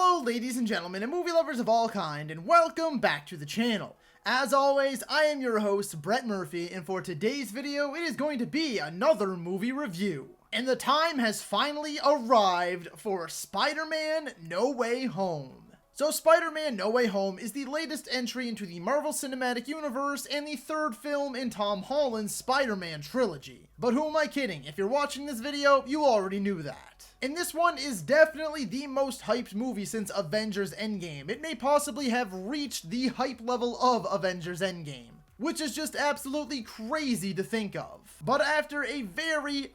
Hello ladies and gentlemen and movie lovers of all kind, and welcome back to the channel. As always, I am your host, Brett Murphy, and for today's video, it is going to be another movie review. And the time has finally arrived for Spider-Man No Way Home. So Spider-Man No Way Home is the latest entry into the Marvel Cinematic Universe and the third film in Tom Holland's Spider-Man trilogy. But who am I kidding? If you're watching this video, you already knew that. And this one is definitely the most hyped movie since Avengers Endgame. It may possibly have reached the hype level of Avengers Endgame, which is just absolutely crazy to think of. But after a very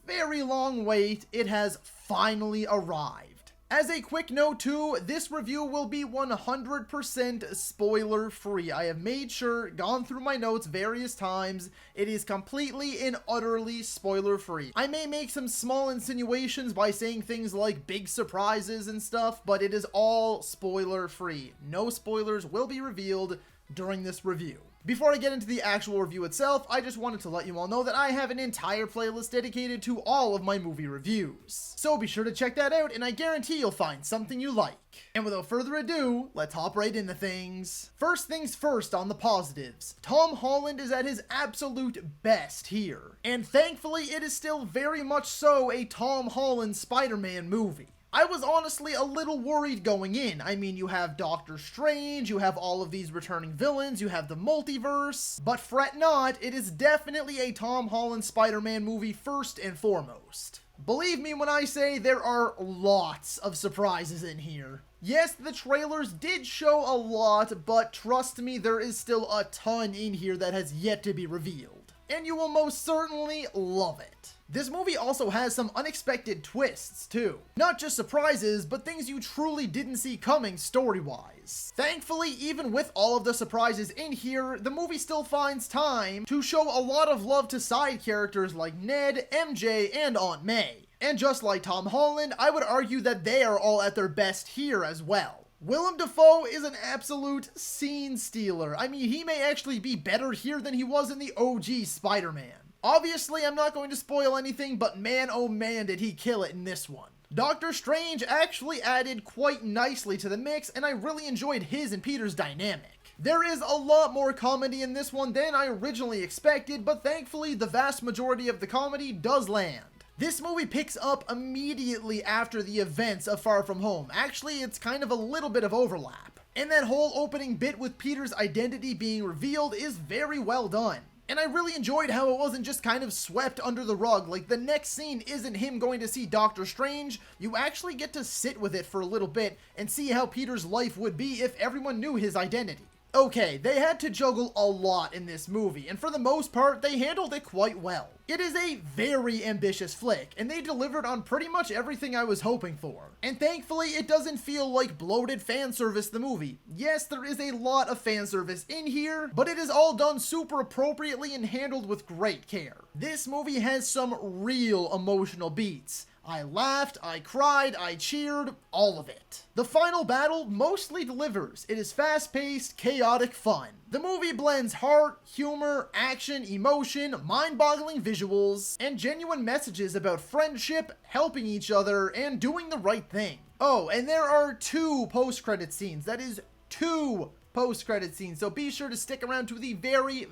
long wait, it has finally arrived. As a quick note too, this review will be 100% spoiler free. I have made sure, gone through my notes various times, it is completely and utterly spoiler free. I may make some small insinuations by saying things like big surprises and stuff, but it is all spoiler free. No spoilers will be revealed during this review. Before I get into the actual review itself, I just wanted to let you all know that I have an entire playlist dedicated to all of my movie reviews. So be sure to check that out, and I guarantee you'll find something you like. And without further ado, let's hop right into things. First things first on the positives. Tom Holland is at his absolute best here. And thankfully, it is still very much so a Tom Holland Spider-Man movie. I was honestly a little worried going in. I mean, you have Doctor Strange, you have all of these returning villains, you have the multiverse, but fret not, it is definitely a Tom Holland Spider-Man movie first and foremost. Believe me when I say there are lots of surprises in here. Yes, the trailers did show a lot, but trust me, there is still a ton in here that has yet to be revealed. And you will most certainly love it. This movie also has some unexpected twists, too. Not just surprises, but things you truly didn't see coming story-wise. Thankfully, even with all of the surprises in here, the movie still finds time to show a lot of love to side characters like Ned, MJ, and Aunt May. And just like Tom Holland, I would argue that they are all at their best here as well. Willem Dafoe is an absolute scene stealer. I mean, he may actually be better here than he was in the OG Spider-Man. Obviously, I'm not going to spoil anything, but man oh man did he kill it in this one. Doctor Strange actually added quite nicely to the mix, and I really enjoyed his and Peter's dynamic. There is a lot more comedy in this one than I originally expected, but thankfully the vast majority of the comedy does land. This movie picks up immediately after the events of Far From Home. Actually, it's kind of a little bit of overlap. And that whole opening bit with Peter's identity being revealed is very well done. And I really enjoyed how it wasn't just kind of swept under the rug. Like, the next scene isn't him going to see Doctor Strange. You actually get to sit with it for a little bit and see how Peter's life would be if everyone knew his identity. Okay, they had to juggle a lot in this movie, and for the most part, they handled it quite well. It is a very ambitious flick, and they delivered on pretty much everything I was hoping for. And thankfully, it doesn't feel like bloated fan service the movie. Yes, there is a lot of fan service in here, but it is all done super appropriately and handled with great care. This movie has some real emotional beats. I laughed, I cried, I cheered, all of it. The final battle mostly delivers. It is fast-paced, chaotic fun. The movie blends heart, humor, action, emotion, mind-boggling visuals, and genuine messages about friendship, helping each other, and doing the right thing. Oh, and there are 2 post-credit scenes. That is 2 post-credit scenes, so be sure to stick around to the very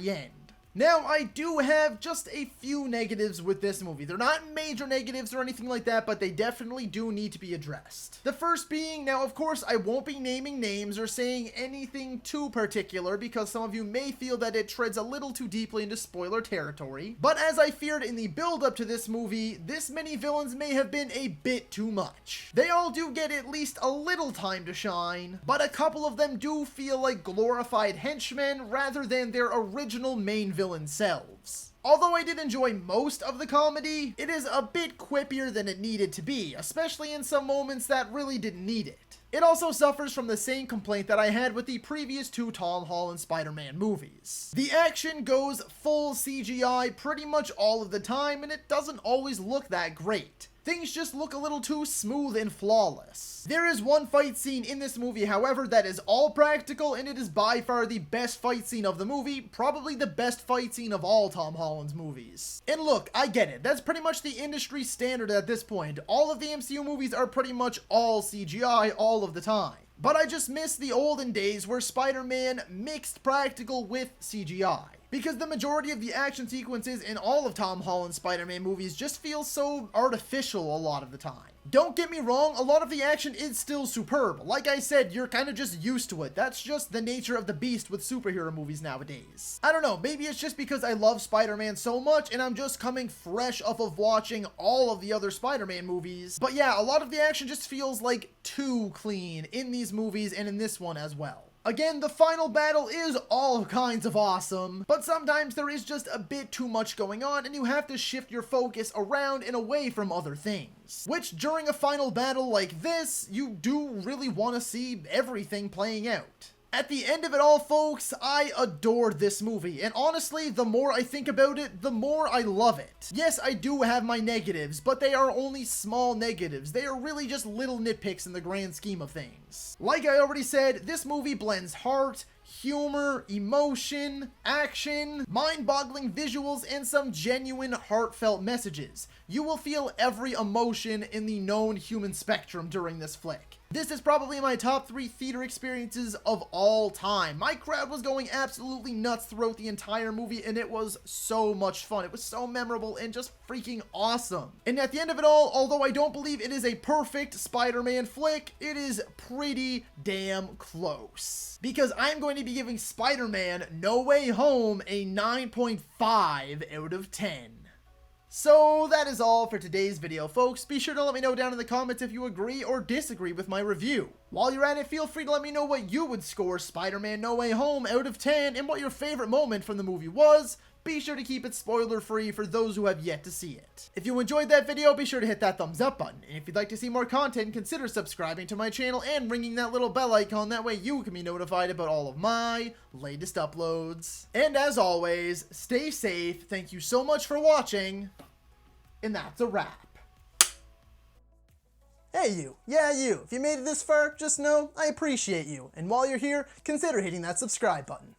end. Now, I do have just a few negatives with this movie. They're not major negatives or anything like that, but they definitely do need to be addressed. The first being, now of course I won't be naming names or saying anything too particular because some of you may feel that it treads a little too deeply into spoiler territory. But as I feared in the build-up to this movie, this many villains may have been a bit too much. They all do get at least a little time to shine, but a couple of them do feel like glorified henchmen rather than their original main villain selves. Although I did enjoy most of the comedy, it is a bit quippier than it needed to be, especially in some moments that really didn't need it. It also suffers from the same complaint that I had with the previous 2 Tom Holland Spider-Man movies. The action goes full CGI pretty much all of the time, and it doesn't always look that great. things just look a little too smooth and flawless. There is one fight scene in this movie, however, that is all practical, and it is by far the best fight scene of the movie, probably the best fight scene of all Tom Holland's movies. And look, I get it, that's pretty much the industry standard at this point. All of the MCU movies are pretty much all CGI all of the time. But I just miss the olden days where Spider-Man mixed practical with CGI. Because the majority of the action sequences in all of Tom Holland's Spider-Man movies just feel so artificial a lot of the time. Don't get me wrong, a lot of the action is still superb. Like I said, you're kind of just used to it. That's just the nature of the beast with superhero movies nowadays. I don't know, maybe it's just because I love Spider-Man so much and I'm just coming fresh off of watching all of the other Spider-Man movies. But yeah, a lot of the action just feels like too clean in these movies and in this one as well. Again, the final battle is all kinds of awesome, but sometimes there is just a bit too much going on and you have to shift your focus around and away from other things. Which, during a final battle like this, you do really want to see everything playing out. At the end of it all, folks, I adored this movie, and honestly, the more I think about it, the more I love it. Yes, I do have my negatives, but they are only small negatives. They are really just little nitpicks in the grand scheme of things. Like I already said, this movie blends heart, humor, emotion, action, mind-boggling visuals, and some genuine heartfelt messages. You will feel every emotion in the known human spectrum during this flick. This is probably my top 3 theater experiences of all time. My crowd was going absolutely nuts throughout the entire movie, and it was so much fun. It was so memorable and just freaking awesome. And at the end of it all, although I don't believe it is a perfect Spider-Man flick, it is pretty damn close. Because I'm going to be giving Spider-Man No Way Home a 9.5 out of 10. So that is all for today's video, folks. Be sure to let me know down in the comments if you agree or disagree with my review. While you're at it, feel free to let me know what you would score Spider-Man No Way Home out of 10 and what your favorite moment from the movie was. Be sure to keep it spoiler-free for those who have yet to see it. If you enjoyed that video, be sure to hit that thumbs up button. And if you'd like to see more content, consider subscribing to my channel and ringing that little bell icon. That way you can be notified about all of my latest uploads. And as always, stay safe. Thank you so much for watching. And that's a wrap. Hey you, yeah you, if you made it this far, just know I appreciate you. And while you're here, consider hitting that subscribe button.